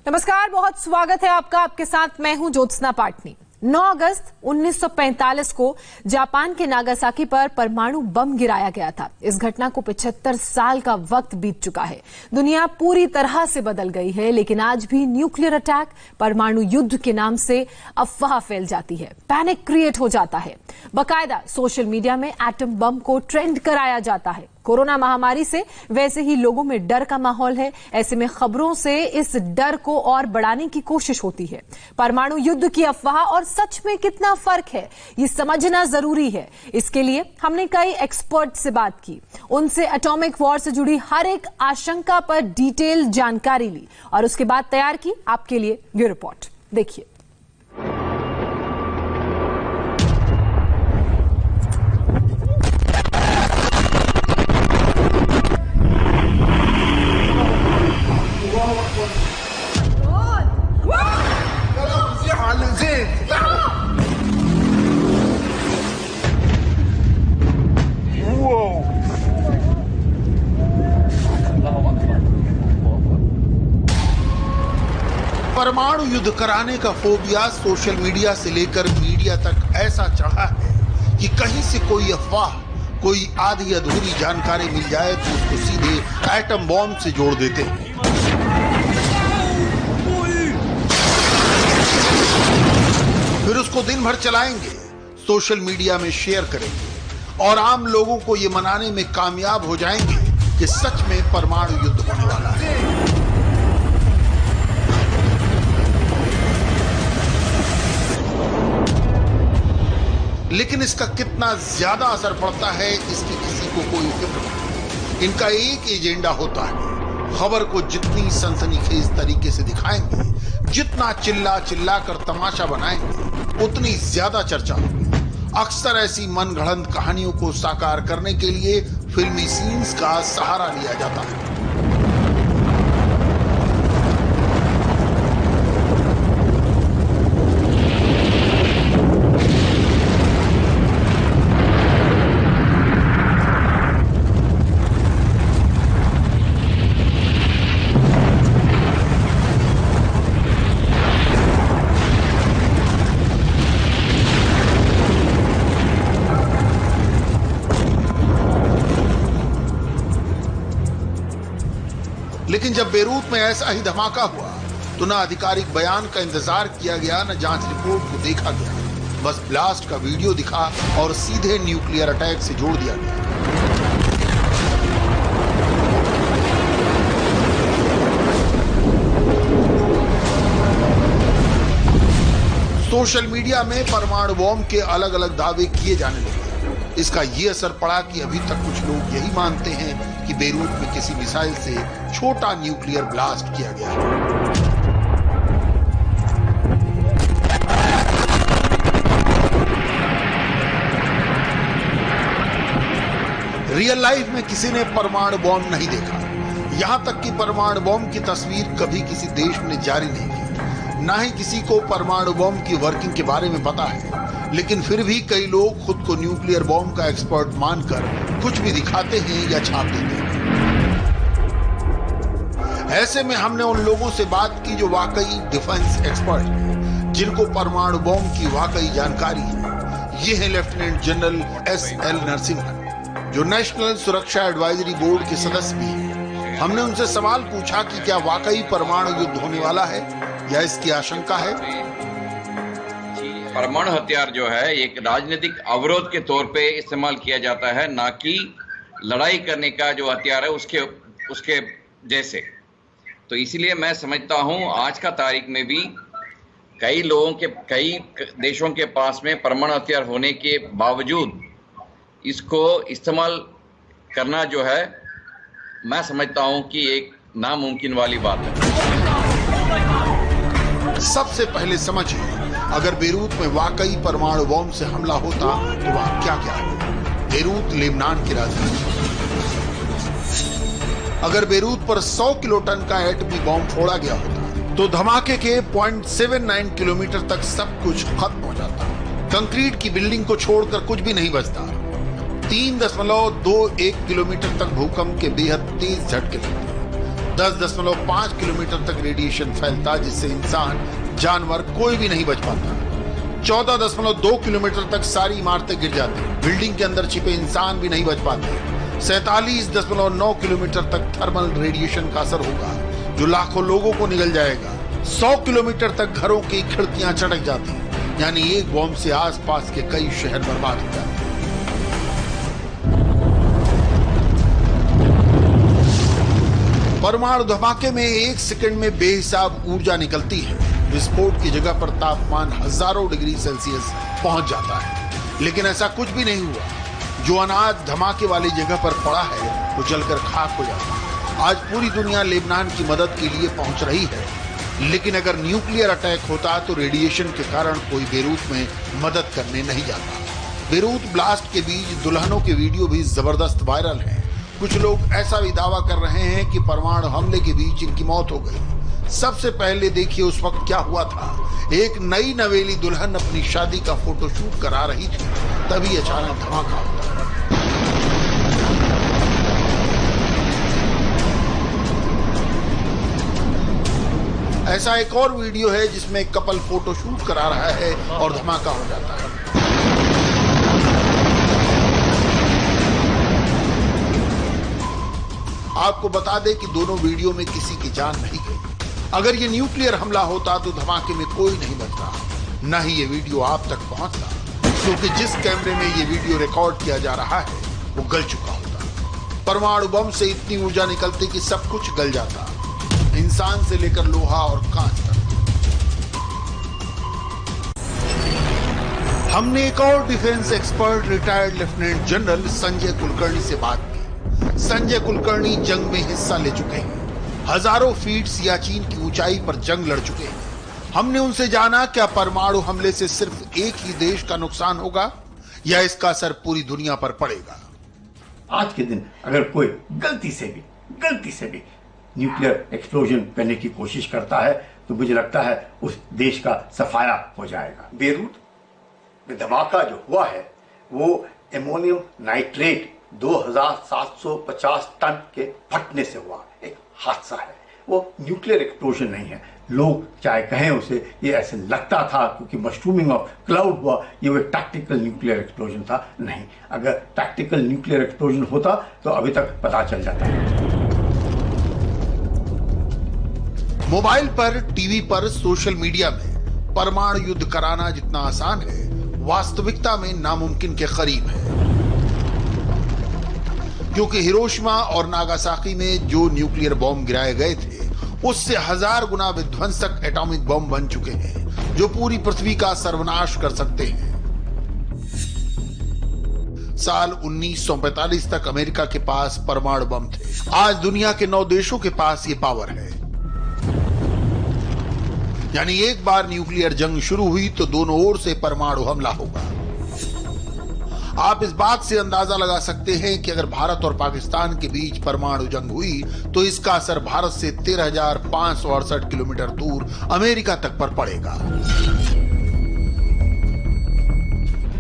नमस्कार, बहुत स्वागत है आपका। आपके साथ मैं हूं ज्योत्सना पाटनी। 9 अगस्त 1945 को जापान के नागासाकी पर परमाणु बम गिराया गया था। इस घटना को 75 साल का वक्त बीत चुका है। दुनिया पूरी तरह से बदल गई है, लेकिन आज भी न्यूक्लियर अटैक, परमाणु युद्ध के नाम से अफवाह फैल जाती है, पैनिक क्रिएट हो जाता है। बाकायदा सोशल मीडिया में एटम बम को ट्रेंड कराया जाता है। कोरोना महामारी से वैसे ही लोगों में डर का माहौल है। ऐसे में खबरों से इस डर को और बढ़ाने की कोशिश होती है। परमाणु युद्ध की अफवाह और सच में कितना फर्क है, ये समझना जरूरी है। इसके लिए हमने कई एक्सपर्ट से बात की, उनसे एटॉमिक वॉर से जुड़ी हर एक आशंका पर डिटेल जानकारी ली और उसके बाद तैयार की आपके लिए ये रिपोर्ट। देखिए। परमाणु युद्ध कराने का फोबिया सोशल मीडिया से लेकर मीडिया तक ऐसा चढ़ा है कि कहीं से कोई अफवाह, कोई आधी अधूरी जानकारी मिल जाए तो उसको सीधे एटम बॉम्ब से जोड़ देते हैं। फिर उसको दिन भर चलाएंगे, सोशल मीडिया में शेयर करेंगे और आम लोगों को ये मनाने में कामयाब हो जाएंगे कि सच में परमाणु युद्ध होने वाला है। लेकिन इसका कितना ज्यादा असर पड़ता है, इसकी किसी को कोई फिक्र नहीं। इनका एक एजेंडा होता है, खबर को जितनी सनसनीखेज तरीके से दिखाएंगे, जितना चिल्ला चिल्ला कर तमाशा बनाएंगे, उतनी ज्यादा चर्चा होगी। अक्सर ऐसी मनगढ़ंत कहानियों को साकार करने के लिए फिल्मी सीन्स का सहारा लिया जाता है। लेकिन जब बेरूत में ऐसा ही धमाका हुआ तो न आधिकारिक बयान का इंतजार किया गया, न जांच रिपोर्ट को देखा गया। बस ब्लास्ट का वीडियो दिखा और सीधे न्यूक्लियर अटैक से जोड़ दिया गया। सोशल मीडिया में परमाणु बॉम्ब के अलग अलग दावे किए जाने लगे। इसका ये असर पड़ा कि अभी तक कुछ लोग यही मानते हैं कि बेरूत में किसी मिसाइल से छोटा न्यूक्लियर ब्लास्ट किया गया है। रियल लाइफ में किसी ने परमाणु बॉम्ब नहीं देखा। यहां तक कि परमाणु बॉम्ब की तस्वीर कभी किसी देश ने जारी नहीं की। ना ही किसी को परमाणु बॉम्ब की वर्किंग के बारे में पता है। लेकिन फिर भी कई लोग खुद को न्यूक्लियर बॉम्ब का एक्सपर्ट मानकर कुछ भी दिखाते हैं या छाप देते हैं। ऐसे में हमने उन लोगों से बात की जो वाकई डिफेंस एक्सपर्ट हैं, जिनको परमाणु बॉम्ब की वाकई जानकारी है। ये है लेफ्टिनेंट जनरल SL नरसिम्हन, जो नेशनल सुरक्षा एडवाइजरी बोर्ड के सदस्य भी हैं। हमने उनसे सवाल पूछा कि क्या वाकई परमाणु युद्ध होने वाला है या इसकी आशंका है। परमाणु हथियार जो है एक राजनीतिक अवरोध के तौर पे इस्तेमाल किया जाता है, ना कि लड़ाई करने का जो हथियार है उसके जैसे। तो इसलिए मैं समझता हूं आज का तारीख में भी कई देशों के पास में परमाणु हथियार होने के बावजूद इसको इस्तेमाल करना जो है, मैं समझता हूं कि एक नामुमकिन वाली बात है। सबसे पहले समझिए, अगर बेरूत में वाकई परमाणु बॉम्ब से हमला होता तो वहां क्या क्या होता। बेरूत लेबनान की राजधानी। अगर बेरूत पर 100 किलोटन का एटमी बॉम्ब फोड़ा गया होता तो धमाके के 0.79 किलोमीटर तक सब कुछ खत्म हो जाता। कंक्रीट की बिल्डिंग को छोड़कर कुछ भी नहीं बचता। 3.21 किलोमीटर तक भूकंप के बेहद तेज झटके लगते। 10.5 किलोमीटर तक रेडिएशन फैलता, जिससे इंसान, जानवर कोई भी नहीं बच पाता। 14.2 किलोमीटर तक सारी इमारतें गिर जाती, बिल्डिंग के अंदर छिपे इंसान भी नहीं बच पाते। 47.9 किलोमीटर तक थर्मल रेडिएशन का असर होगा, जो लाखों लोगों को निगल जाएगा। 100 किलोमीटर तक घरों की खिड़कियां चटक जाती, यानी एक बॉम्ब से आसपास के कई शहर बर्बाद हो जाते। परमाणु धमाके में 1 सेकंड में बेहिसाब ऊर्जा निकलती है। विस्फोट की जगह पर तापमान हजारों डिग्री सेल्सियस पहुंच जाता है, लेकिन ऐसा कुछ भी नहीं हुआ। जो अनाज धमाके वाली जगह पर पड़ा है वो जलकर खाक हो जाता है। आज पूरी दुनिया लेबनान की मदद के लिए पहुंच रही है, लेकिन अगर न्यूक्लियर अटैक होता तो रेडिएशन के कारण कोई बेरूत में मदद करने नहीं जाता। बेरूत ब्लास्ट के बीच दुल्हनों के वीडियो भी जबरदस्त वायरल हैं। कुछ लोग ऐसा भी दावा कर रहे हैं कि परमाणु हमले के बीच इनकी मौत हो गई। सबसे पहले देखिए उस वक्त क्या हुआ था। एक नई नवेली दुल्हन अपनी शादी का फोटोशूट करा रही थी, तभी अचानक धमाका होता है। ऐसा एक और वीडियो है जिसमें एक कपल फोटोशूट करा रहा है और धमाका हो जाता है। आपको बता दें कि दोनों वीडियो में किसी की जान नहीं गई। अगर ये न्यूक्लियर हमला होता तो धमाके में कोई नहीं बचता, न ही ये वीडियो आप तक पहुंचता, क्योंकि जिस कैमरे में ये वीडियो रिकॉर्ड किया जा रहा है वो गल चुका होता। परमाणु बम से इतनी ऊर्जा निकलती कि सब कुछ गल जाता, इंसान से लेकर लोहा और कांच तक। हमने एक और defence expert retired lieutenant general Sanjay Kulkarni से बात की। संजय कुलकर्णी जंग में हिस्सा ले चुके हैं, हजारों फीट सियाचिन की ऊंचाई पर जंग लड़ चुके हैं। हमने उनसे जाना क्या परमाणु हमले से सिर्फ एक ही देश का नुकसान होगा या इसका असर पूरी दुनिया पर पड़ेगा। आज के दिन अगर कोई गलती से भी न्यूक्लियर एक्सप्लोजन करने की कोशिश करता है तो मुझे लगता है उस देश का सफाया हो जाएगा। बेरूत में धमाका जो हुआ है वो एमोनियम नाइट्रेट 2750 टन के फटने से हुआ एक हादसा है। वो न्यूक्लियर एक्सप्लोजन नहीं है। लोग चाहे कहें उसे, ये ऐसे लगता था क्योंकि मशरूमिंग ऑफ क्लाउड हुआ, ये वो टैक्टिकल न्यूक्लियर एक्सप्लोजन था। नहीं, अगर टैक्टिकल न्यूक्लियर एक्सप्लोजन होता तो अभी तक पता चल जाता है। मोबाइल पर, टीवी पर, सोशल मीडिया में परमाणु युद्ध कराना जितना आसान है, वास्तविकता में नामुमकिन के करीब है। क्योंकि हिरोशिमा और नागासाकी में जो न्यूक्लियर बॉम्ब गिराए गए थे उससे 1000 गुना विध्वंसक एटॉमिक बम बन चुके हैं जो पूरी पृथ्वी का सर्वनाश कर सकते हैं। साल 1945 तक अमेरिका के पास परमाणु बम थे। आज दुनिया के 9 देशों के पास ये पावर है। यानी एक बार न्यूक्लियर जंग शुरू हुई तो दोनों ओर से परमाणु हमला होगा। आप इस बात से अंदाजा लगा सकते हैं कि अगर भारत और पाकिस्तान के बीच परमाणु जंग हुई तो इसका असर भारत से 13,568 किलोमीटर दूर अमेरिका तक पर पड़ेगा।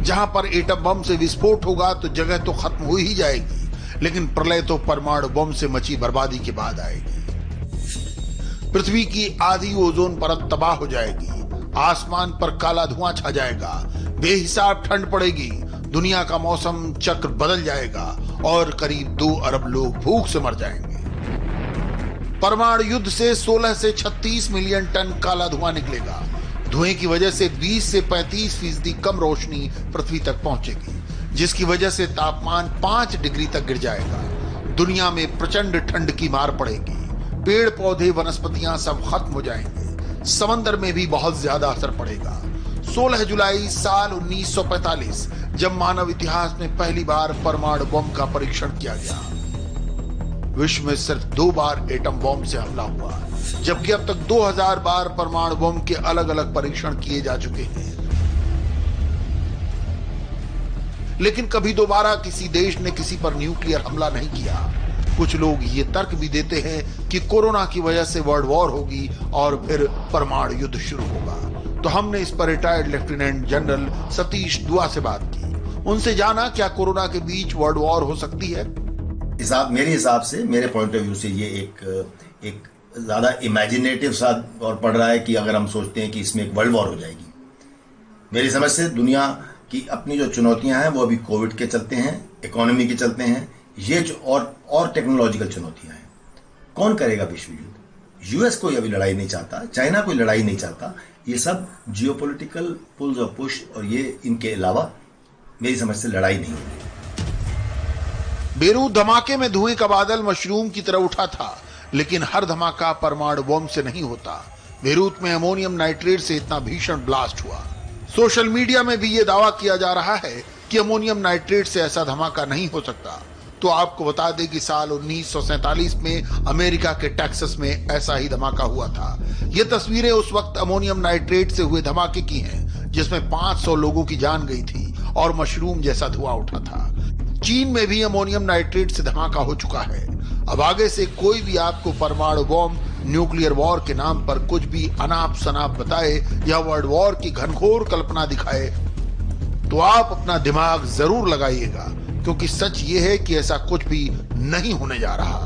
जहां पर एटम बम से विस्फोट होगा तो जगह तो खत्म हो ही जाएगी, लेकिन प्रलय तो परमाणु बम से मची बर्बादी के बाद आएगी। पृथ्वी की आधी ओजोन परत तबाह हो जाएगी, आसमान पर काला धुआं छा जाएगा, बेहिसाब ठंड पड़ेगी, दुनिया का मौसम चक्र बदल जाएगा और करीब 2 अरब लोग भूख से मर जाएंगे। परमाणु युद्ध से 16 से 36 मिलियन टन काला धुआं निकलेगा। धुएं की वजह से 20 से 35% कम रोशनी पृथ्वी तक पहुंचेगी, जिसकी वजह से तापमान 5 डिग्री तक गिर जाएगा। दुनिया में प्रचंड ठंड की मार पड़ेगी, पेड़ पौधे वनस्पतियां सब खत्म हो जाएंगे, समंदर में भी बहुत ज्यादा असर पड़ेगा। 16 जुलाई साल 1945 जब मानव इतिहास में पहली बार परमाणु बम का परीक्षण किया गया। विश्व में सिर्फ 2 बार एटम बम से हमला हुआ, जबकि अब तक 2000 बार परमाणु बम के अलग अलग परीक्षण किए जा चुके हैं। लेकिन कभी दोबारा किसी देश ने किसी पर न्यूक्लियर हमला नहीं किया। कुछ लोग ये तर्क भी देते हैं कि कोरोना की वजह से वर्ल्ड वॉर होगी और फिर परमाणु युद्ध शुरू होगा। तो हमने इस पर रिटायर्ड लेफ्टिनेंट जनरल सतीश दुआ से बात की। उनसे जाना क्या कोरोना के बीच वर्ल्ड वॉर हो सकती है। मेरे हिसाब से, मेरे पॉइंट ऑफ व्यू से ये एक एक ज़्यादा इमेजिनेटिव सा और पड़ रहा है कि अगर हम सोचते हैं कि इसमें एक वर्ल्ड वॉर हो जाएगी। मेरी समझ से दुनिया की अपनी जो चुनौतियां हैं वो अभी कोविड के चलते हैं, इकोनॉमी के चलते हैं, ये जो और टेक्नोलॉजिकल चुनौतियां हैं। कौन करेगा विश्व युद्ध? यूएस कोई अभी लड़ाई नहीं चाहता, चाइना कोई लड़ाई नहीं चाहता। ये सब जियोपॉलिटिकल पुल्स और पुश, और ये इनके अलावा मेरी समझ से लड़ाई नहीं होगी। बेरूत धमाके में धुएं का बादल मशरूम की तरह उठा था, लेकिन हर धमाका परमाणु बम से नहीं होता। बेरूत में अमोनियम नाइट्रेट से इतना भीषण ब्लास्ट हुआ। सोशल मीडिया में भी ये दावा किया जा रहा है कि अमोनियम नाइट्रेट से ऐसा धमाका नहीं हो सकता। तो आपको बता दें कि साल 1947 में अमेरिका के टेक्सास में ऐसा ही धमाका हुआ था। ये तस्वीरें उस वक्त अमोनियम नाइट्रेट से हुए धमाके की हैं, जिसमें 500 लोगों की जान गई थी और मशरूम जैसा धुआं उठा था। चीन में भी अमोनियम नाइट्रेट से धमाका हो चुका है। अब आगे से कोई भी आपको परमाणु बम, न्यूक्लियर वॉर के नाम पर कुछ भी अनाप शनाप बताए या वर्ल्ड वॉर की घनघोर कल्पना दिखाए, तो आप अपना दिमाग जरूर लगाइएगा, क्योंकि सच ये है कि ऐसा कुछ भी नहीं होने जा रहा।